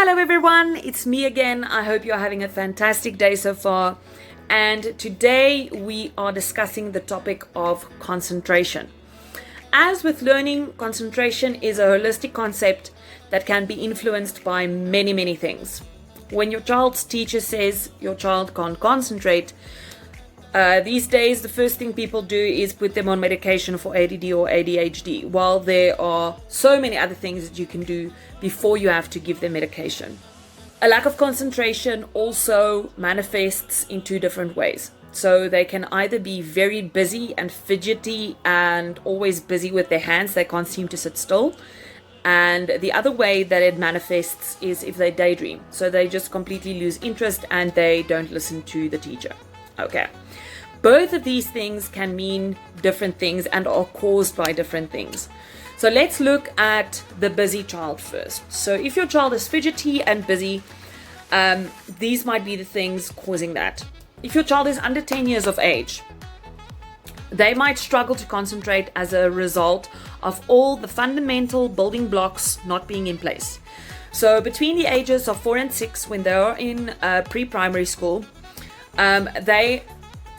Hello everyone, it's me again. I hope you're having a fantastic day so far. And today we are discussing the topic of concentration. As with learning, concentration is a holistic concept that can be influenced by many things. When your child's teacher says your child can't concentrate, these days the first thing people do is put them on medication for ADD or ADHD, while there are so many other things that you can do before you have to give them medication. A lack of concentration also manifests in two different ways. So they can either be very busy and fidgety and always busy with their hands, they can't seem to sit still. And the other way that it manifests is if they daydream. So they just completely lose interest and they don't listen to the teacher. Okay. Both of these things can mean different things and are caused by different things. So let's look at the busy child first. So if your child is fidgety and busy, these might be the things causing that. If your child is under 10 years of age, they might struggle to concentrate as a result of all the fundamental building blocks not being in place. So between the ages of 4 and 6, when they are in pre-primary school, they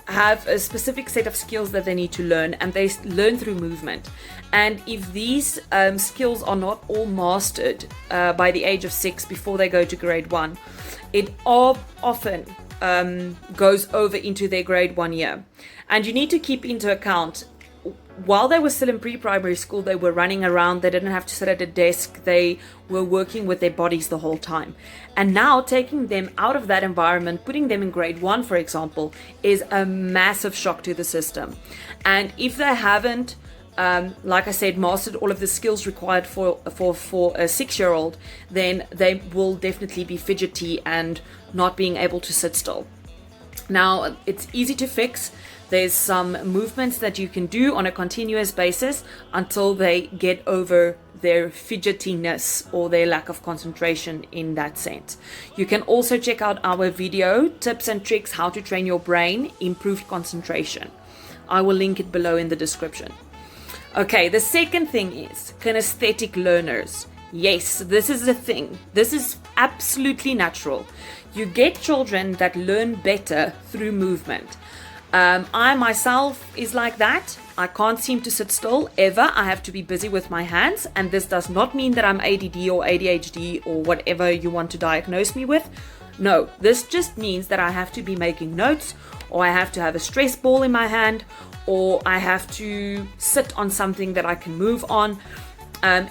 have a specific set of skills that they need to learn, and they learn through movement. And if these skills are not all mastered by the age of 6 before they go to grade 1, it often goes over into their grade 1 year. And you need to keep into account, while they were still in pre-primary school, they were running around, they didn't have to sit at a desk, they were working with their bodies the whole time. And now taking them out of that environment, putting them in grade 1, for example, is a massive shock to the system. And if they haven't, like I said, mastered all of the skills required for a 6-year-old, then they will definitely be fidgety and not being able to sit still. Now, it's easy to fix. There's some movements that you can do on a continuous basis until they get over their fidgetiness or their lack of concentration in that sense. You can also check out our video, Tips and Tricks How to Train Your Brain, Improved Concentration. I will link it below in the description. Okay, the second thing is kinesthetic learners. Yes, this is a thing. This is absolutely natural. You get children that learn better through movement. I myself is like that. I can't seem to sit still ever. I have to be busy with my hands, and this does not mean that I'm ADD or ADHD or whatever you want to diagnose me with. No, this just means that I have to be making notes, or I have to have a stress ball in my hand, or I have to sit on something that I can move on.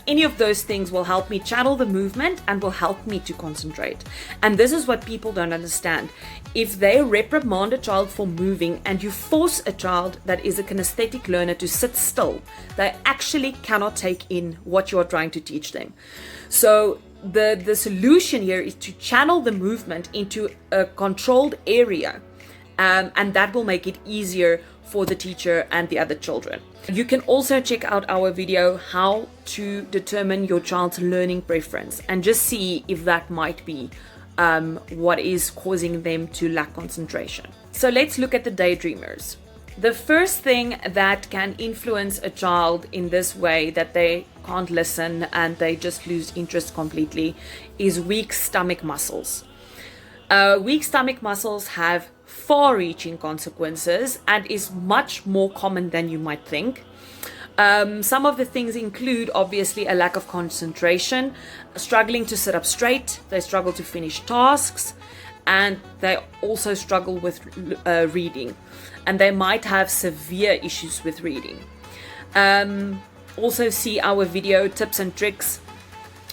Any of those things will help me channel the movement and will help me to concentrate. And this is what people don't understand. If they reprimand a child for moving and you force a child that is a kinesthetic learner to sit still, they actually cannot take in what you're trying to teach them. So the solution here is to channel the movement into a controlled area, and that will make it easier for the teacher and the other children. You can also check out our video, how to determine your child's learning preference, and just see if that might be what is causing them to lack concentration. So let's look at the daydreamers. The first thing that can influence a child in this way, that they can't listen and they just lose interest completely, is weak stomach muscles. Weak stomach muscles have far-reaching consequences and is much more common than you might think. Some of the things include, obviously, a lack of concentration, struggling to sit up straight, they struggle to finish tasks, and they also struggle with reading, and they might have severe issues with reading. Also see our video, Tips and Tricks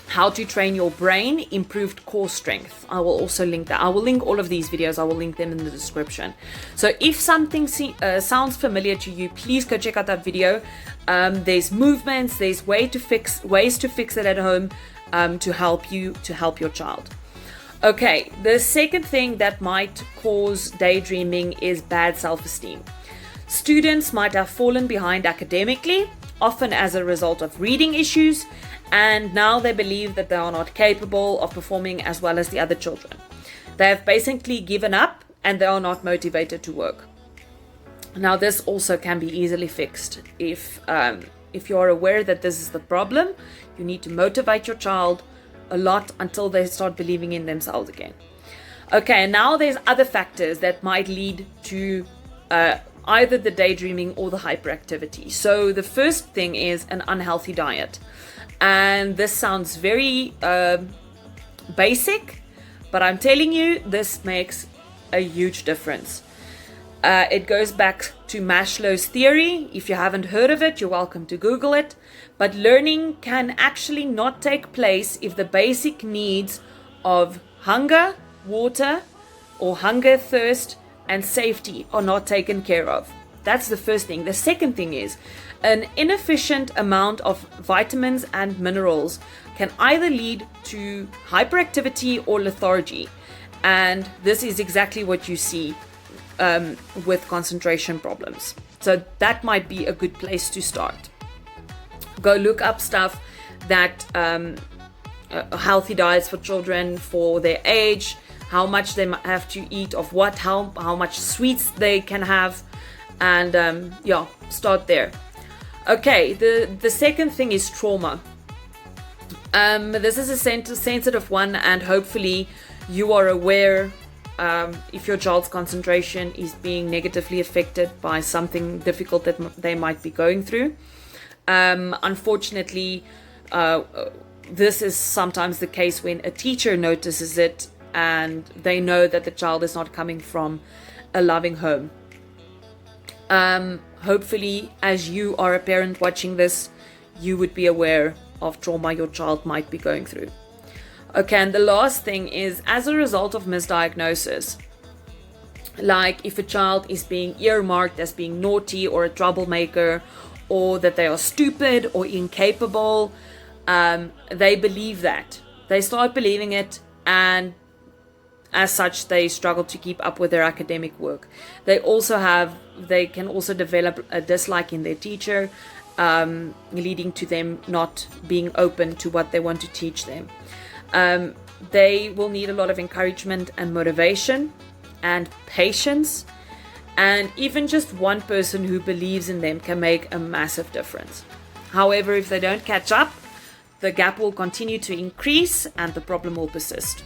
How to Train Your Brain, Improved Core Strength. I will also link that. I will link all of these videos. I will link them in the description. So if something sounds familiar to you, please go check out that video. There's movements, there's ways to fix it at home to help your child. Okay, the second thing that might cause daydreaming is bad self-esteem. Students might have fallen behind academically, often as a result of reading issues, and now they believe that they are not capable of performing as well as the other children. They have basically given up and they are not motivated to work. Now, this also can be easily fixed. If you are aware that this is the problem, you need to motivate your child a lot until they start believing in themselves again. Okay, now there's other factors that might lead to either the daydreaming or the hyperactivity. So the first thing is an unhealthy diet. And this sounds very basic, but I'm telling you, this makes a huge difference. It goes back to Maslow's theory. If you haven't heard of it, you're welcome to Google it. But learning can actually not take place if the basic needs of hunger, water, or hunger, thirst, and safety are not taken care of. That's the first thing. The second thing is an inefficient amount of vitamins and minerals can either lead to hyperactivity or lethargy. And this is exactly what you see with concentration problems. So that might be a good place to start. Go look up stuff that healthy diets for children for their age, how much they have to eat of what, how much sweets they can have, and yeah, start there. Okay, the second thing is trauma. This is a sensitive one, and hopefully you are aware if your child's concentration is being negatively affected by something difficult that they might be going through. Unfortunately, this is sometimes the case when a teacher notices it and they know that the child is not coming from a loving home. Hopefully, as you are a parent watching this, you would be aware of trauma your child might be going through. Okay, and the last thing is, as a result of misdiagnosis, like if a child is being earmarked as being naughty or a troublemaker, or that they are stupid or incapable, they believe that. They start believing it, and as such, they struggle to keep up with their academic work. They can also develop a dislike in their teacher, leading to them not being open to what they want to teach them. They will need a lot of encouragement and motivation and patience, and even just one person who believes in them can make a massive difference. However, if they don't catch up, the gap will continue to increase and the problem will persist.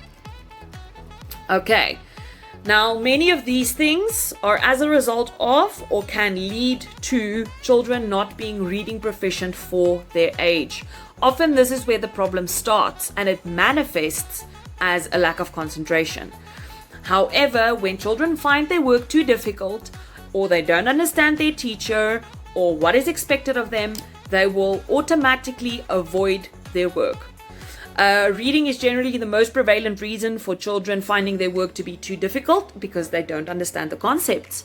Okay, now many of these things are as a result of or can lead to children not being reading proficient for their age. Often this is where the problem starts, and it manifests as a lack of concentration. However, when children find their work too difficult, or they don't understand their teacher or what is expected of them, they will automatically avoid their work. Reading is generally the most prevalent reason for children finding their work to be too difficult, because they don't understand the concepts.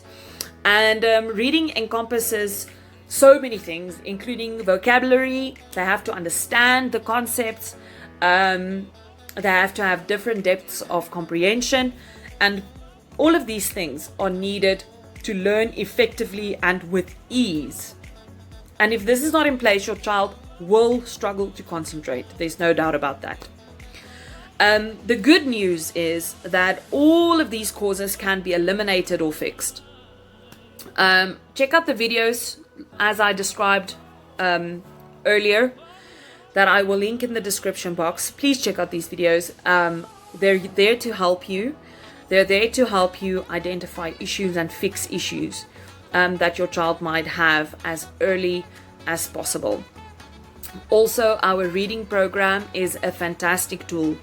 And reading encompasses so many things, including vocabulary. They have to understand the concepts. They have to have different depths of comprehension. And all of these things are needed to learn effectively and with ease. And if this is not in place, your child will struggle to concentrate. There's no doubt about that. The good news is that all of these causes can be eliminated or fixed. Check out the videos as I described earlier that I will link in the description box. Please check out these videos. They're there to help you. They're there to help you identify issues and fix issues that your child might have as early as possible. Also, our reading program is a fantastic tool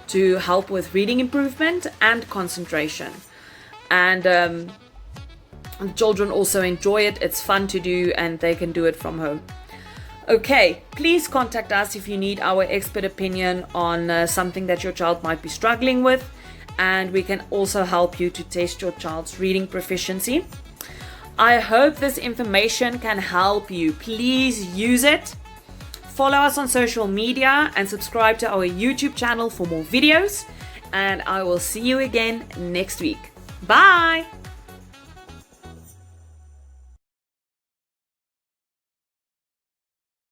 to help with reading improvement and concentration. And children also enjoy it. It's fun to do, and they can do it from home. Okay, please contact us if you need our expert opinion on something that your child might be struggling with, and we can also help you to test your child's reading proficiency. I hope this information can help you. Please use it. Follow us on social media and subscribe to our YouTube channel for more videos. And I will see you again next week. Bye!